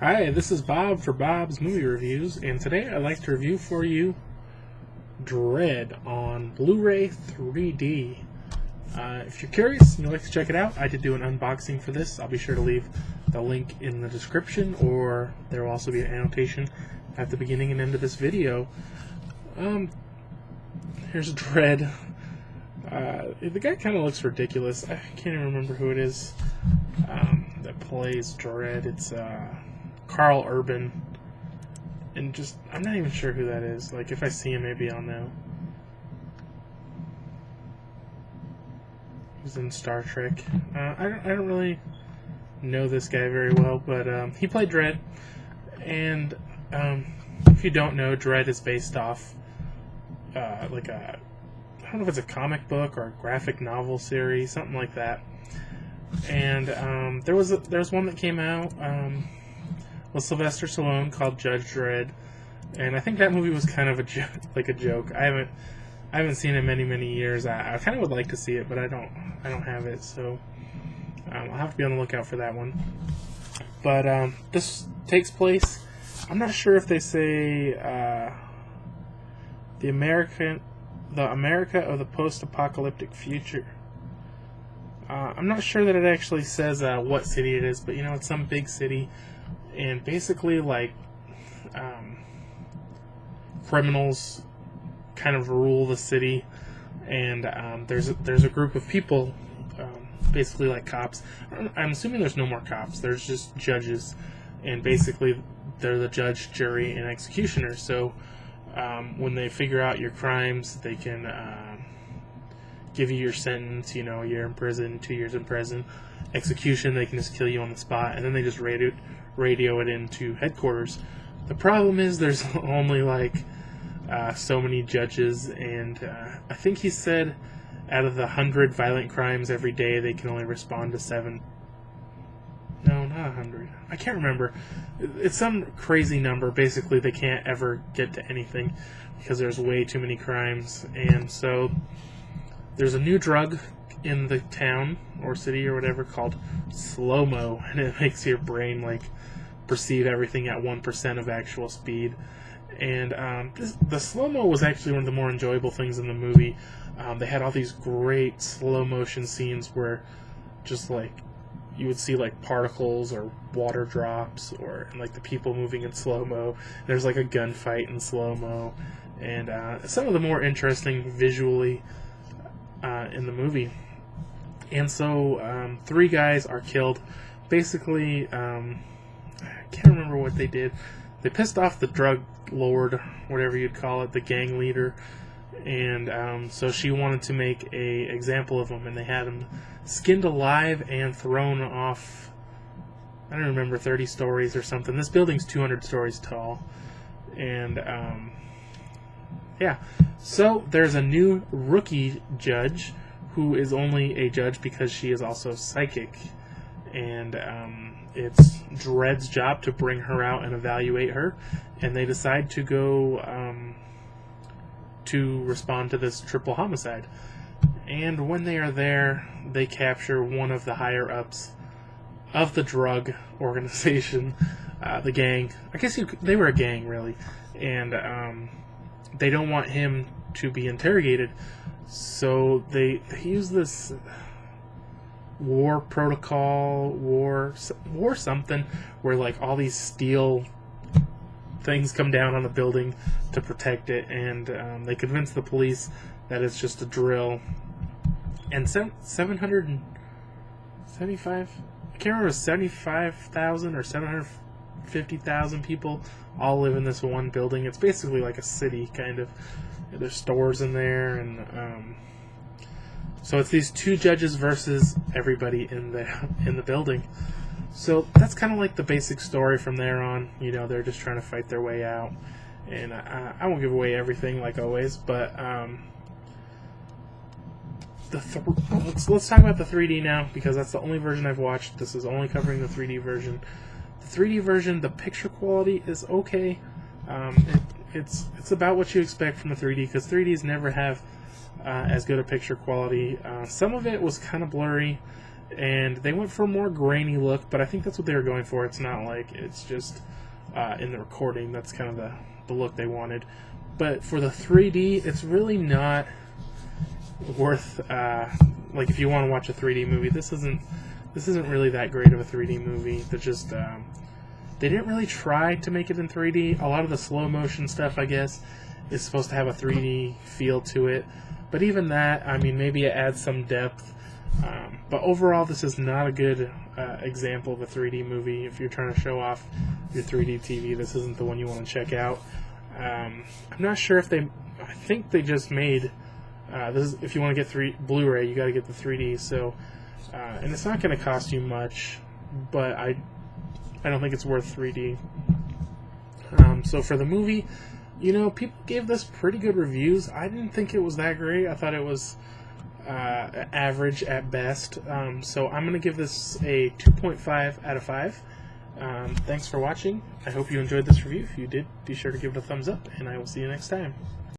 Hi, this is Bob for Bob's Movie Reviews, and today I'd like to review for you Dredd on Blu-ray 3D. If you're curious and you'd like to check it out, I did do an unboxing for this. I'll be sure to leave the link in the description, or there will also be an annotation at the beginning and end of this video. Here's Dredd. The guy kind of looks ridiculous. I can't even remember who it is that plays Dredd. It's Karl Urban, and I'm not even sure who that is. Like, if I see him, maybe I'll know. He's in Star Trek. I don't really know this guy very well, but he played Dredd, and if you don't know, Dredd is based off like I don't know if it's a comic book or a graphic novel series, something like that. And there was one that came out with Sylvester Stallone called Judge Dredd, and I think that movie was kind of a joke. I haven't seen it in many years. I kind of would like to see it, but I don't have it, so I'll have to be on the lookout for that one. But this takes place, I'm not sure if they say the America of the post-apocalyptic future. I'm not sure that it actually says what city it is, but it's some big city, and basically criminals kind of rule the city, and there's a group of people, basically like cops. I'm assuming there's no more cops. There's just judges, and basically they're the judge, jury, and executioner. So when they figure out your crimes, they can give you your sentence, a year in prison, 2 years in prison. Execution, they can just kill you on the spot, and then they just radio it into headquarters. The problem is there's only so many judges, and I think he said out of the 100 violent crimes every day, they can only respond to 7. No, not 100. I can't remember. It's some crazy number. Basically, they can't ever get to anything because there's way too many crimes. And so there's a new drug in the town or city or whatever called slow-mo, and it makes your brain perceive everything at 1% of actual speed. And the slow-mo was actually one of the more enjoyable things in the movie. They had all these great slow-motion scenes where just you would see particles or water drops, or the people moving in slow-mo. There's a gunfight in slow-mo, and some of the more interesting visually in the movie. And so 3 guys are killed. Basically, I can't remember what they did. They pissed off the drug lord, whatever you'd call it, the gang leader, and so she wanted to make a example of him, and they had him skinned alive and thrown off, I don't remember, 30 stories or something. This building's 200 stories tall, and yeah. So there's a new rookie judge who is only a judge because she is also psychic, and it's Dredd's job to bring her out and evaluate her, and they decide to go to respond to this triple homicide. And when they are there, they capture one of the higher-ups of the drug organization, the gang. I guess they were a gang, really, and they don't want him to be interrogated, so they use this war protocol, war something, where all these steel things come down on the building to protect it, and they convince the police that it's just a drill. And 775, I can't remember, 75,000 or 750,000 people all live in this one building. It's basically like a city, kind of. There's stores in there, and so it's these 2 judges versus everybody in the building. So that's kind of the basic story from there on. They're just trying to fight their way out, and I won't give away everything like always, but let's talk about the 3D now, because that's the only version I've watched. This is only covering the 3D version. The 3D version, the picture quality is okay. It's about what you expect from the 3D, because 3Ds never have as good a picture quality. Some of it was kind of blurry, and they went for a more grainy look, but I think that's what they were going for. It's not like it's just in the recording. That's kind of the look they wanted. But for the 3D, it's really not worth, like, if you want to watch a 3D movie, this isn't really that great of a 3D movie. They're just, they didn't really try to make it in 3D. A lot of the slow motion stuff, I guess, is supposed to have a 3D feel to it. But even that, I mean, maybe it adds some depth. But overall, this is not a good example of a 3D movie. If you're trying to show off your 3D TV, this isn't the one you want to check out. I'm not sure if I think they just made, this is, if you want to get Blu-ray, you got to get the 3D, so, and it's not going to cost you much, but I don't think it's worth 3D. So for the movie, you know, people gave this pretty good reviews. I didn't think it was that great. I thought it was average at best. So I'm going to give this a 2.5 out of 5. Thanks for watching. I hope you enjoyed this review. If you did, be sure to give it a thumbs up, and I will see you next time.